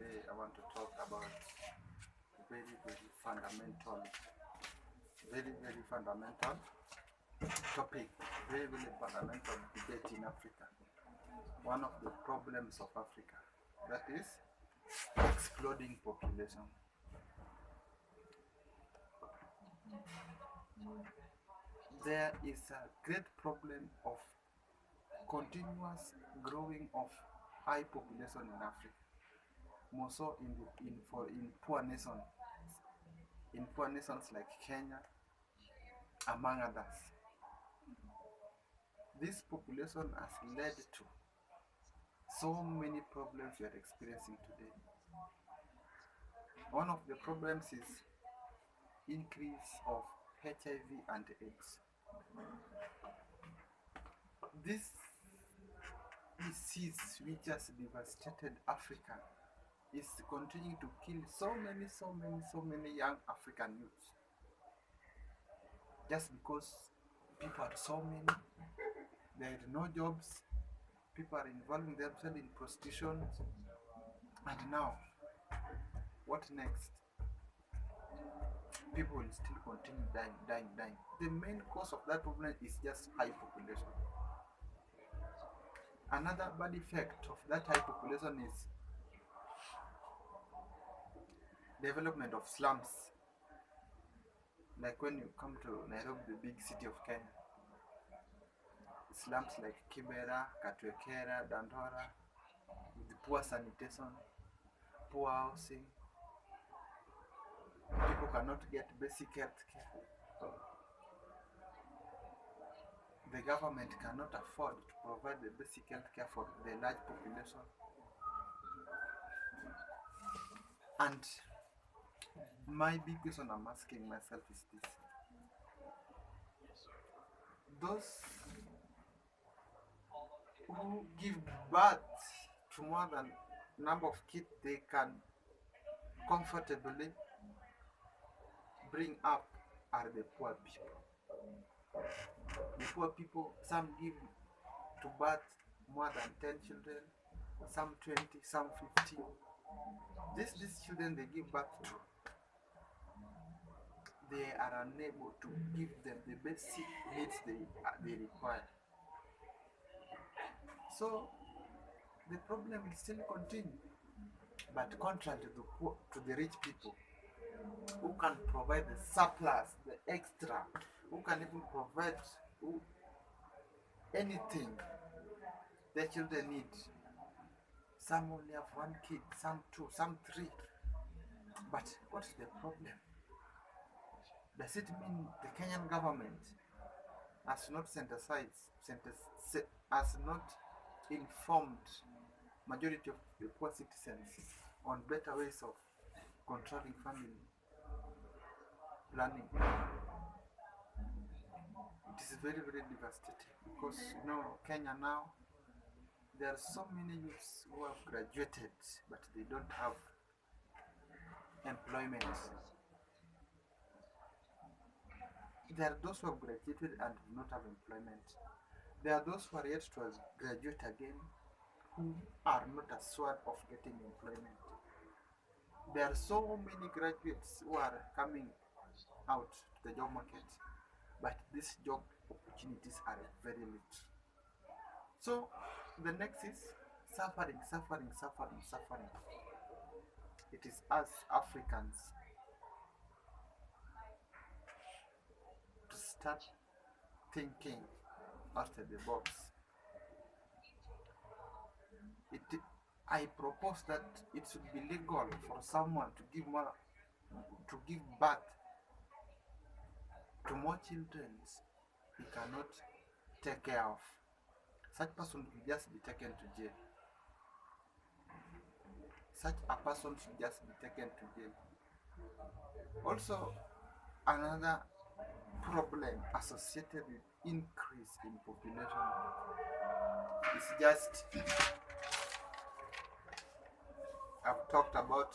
today I want to talk about very, very fundamental, very fundamental topic, very fundamental debate in Africa. One of the problems of Africa, that is exploding population. There is a great problem of continuous growing of high population in Africa, more so in poor nations like Kenya, among others. This population has led to so many problems we are experiencing today. One of the problems is increase of HIV and AIDS. This disease which has devastated Africa is continuing to kill so many young African youths. Just because people are so many, there are no jobs, people are involving themselves in prostitution, and now, what next? People will still continue dying. The main cause of that problem is just high population. Another bad effect of that high population is development of slums. Like when you come to Nairobi, the big city of Kenya, slums like Kibera, Katwekera, Dandora, with poor sanitation, poor housing. People cannot get basic health care. The government cannot afford to provide the basic health care for the large population. And my big question I'm asking myself is this: those who give birth to more than number of kids they can comfortably bring up are the poor people. The poor people, some give to birth more than 10 children, some 20, some 15. These children they give birth to, they are unable to give them the basic needs they require. So the problem will still continue. But contrary to the rich people, who can provide the surplus, the extra, who can even provide anything their children need. Some only have one kid, some two, some three. But what is the problem? Does it mean the Kenyan government has not has not informed majority of the poor citizens on better ways of controlling family planning? It is very devastating because Kenya now, there are so many youths who have graduated but they don't have employment. There are those who have graduated and do not have employment. There are those who are yet to graduate again who are not assured of getting employment. There are so many graduates who are coming out to the job market, but these job opportunities are very little. So the next is suffering. It is us Africans to start thinking outside the box. I propose that it should be legal for someone to give birth to more children he cannot take care of. Such person will just be taken to jail. Such a person should just be taken to jail. Also, another problem associated with increase in population is just, I've talked about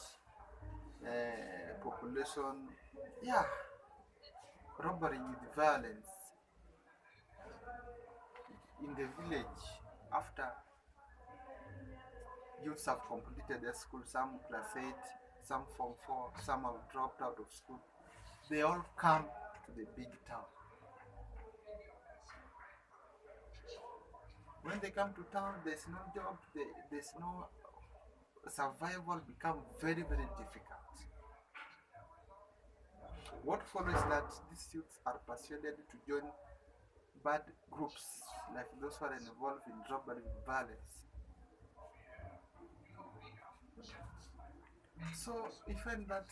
population, robbery with violence in the village. After Youths have completed their school, some class 8, some form 4, some have dropped out of school. They all come to the big town. When they come to town, there's no job, there's no survival, become very, very difficult. What follows that these youths are persuaded to join bad groups like those who are involved in robbery, violence. So you find that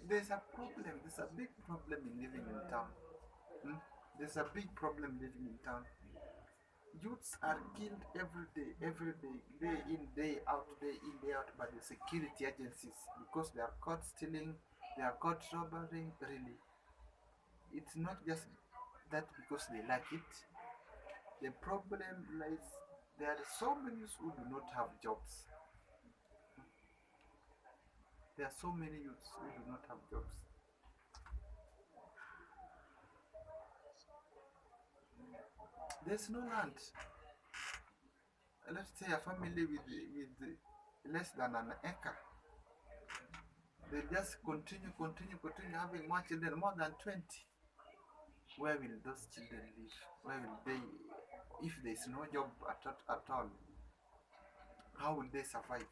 there's a problem, there's a big problem in living in town. Hmm? There's a big problem living in town. Youths are killed every day, day in, day in, day out by the security agencies because they are caught stealing, they are caught robbing. Really, it's not just that because they like it. The problem lies there are so many youths who do not have jobs. There are so many youths who do not have jobs. There's no land. Let's say a family with less than an acre. They just continue having more children, more than 20. Where will those children live? Where will they, if there's no job at all, how will they survive?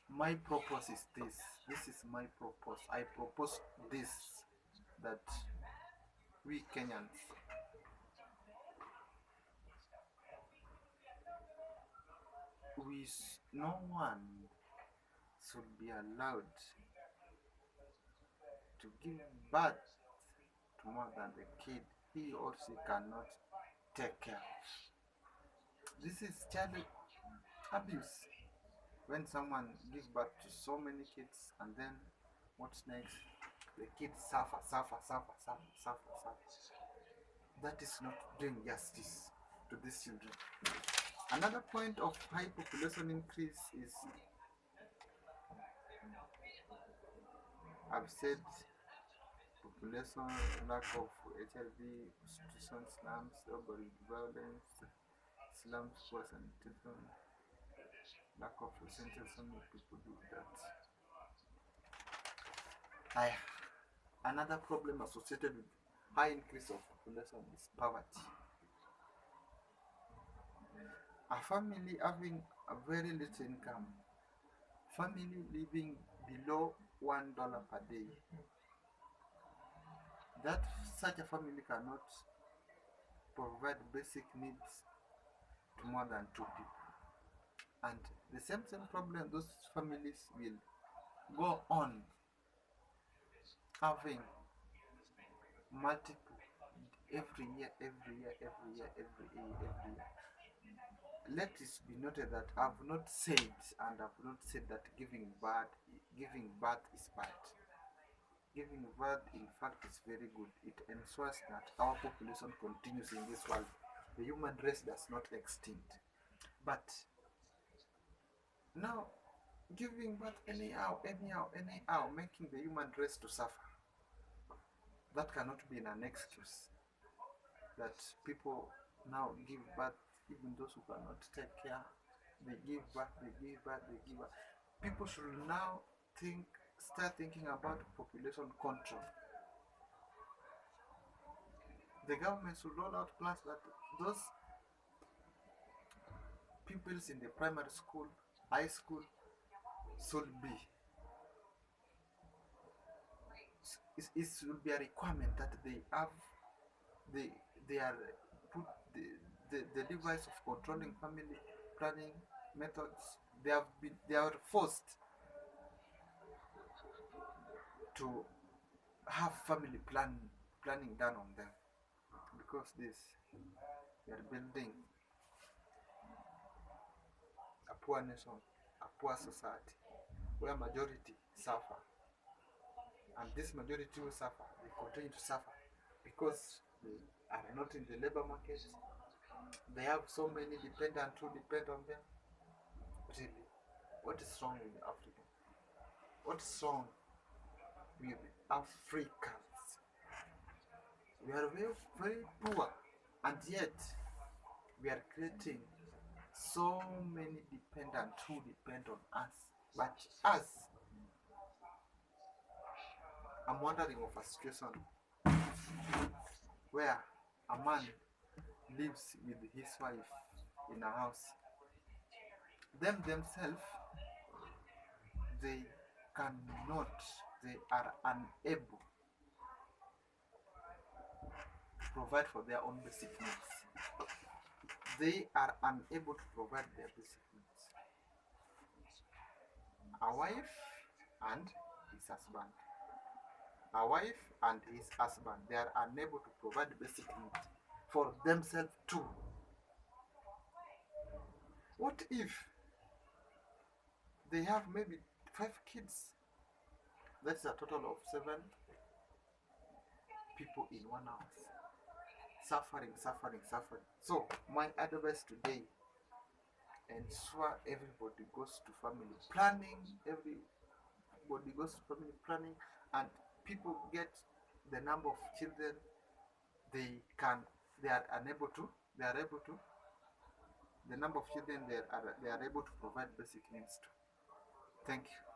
My purpose is this. This is my purpose. I propose this, that we Kenyans, no one should be allowed to give birth to more than the kid he or she cannot take care of. This is child abuse. When someone gives birth to so many kids and then what's next? The kids suffer. That is not doing justice to these children. Another point of high population increase is, I've said, population, lack of HIV, prostitution, slums, robbery, violence, slums, poor sanitation, lack of essential, so many people do that. Another problem associated with high increase of population is poverty. A family having a very little income, family living below $1 per day, that such a family cannot provide basic needs to more than 2 people. And the same problem, those families will go on having multiple every year. Let it be noted that I've not said that giving birth is bad. Giving birth, in fact, is very good. It ensures that our population continues in this world. The human race does not extinct. But now, giving birth anyhow, making the human race to suffer, that cannot be an excuse. That people now give birth, even those who cannot take care, they give birth. People should now start thinking about population control. The government should roll out plans that those pupils in the primary school, high school, should be. It should be a requirement that they are put the device of controlling family planning methods. They are forced to have family planning done on them, because they are building a poor nation, a poor society, where majority suffer. And this majority will suffer, they continue to suffer, because they are not in the labor market. They have so many dependents who depend on them. Really, what is wrong with Africa? What's wrong with Africans? We are very, very poor, and yet we are creating so many dependents who depend on us. But us, I'm wondering of a situation where a man lives with his wife in a house. Them themselves, they cannot, they are unable to provide for their own basic needs. They are unable to provide their basic needs. A wife and his husband. A wife and his husband, they are unable to provide basic needs for themselves too. What if they have maybe 5 kids? That's a total of 7 people in one house. Suffering, suffering, suffering. So, my advice today, ensure everybody goes to family planning, everybody goes to family planning, and people get the number of children they can, they are unable to, they are able to, the number of children they are able to provide basic needs to. Thank you.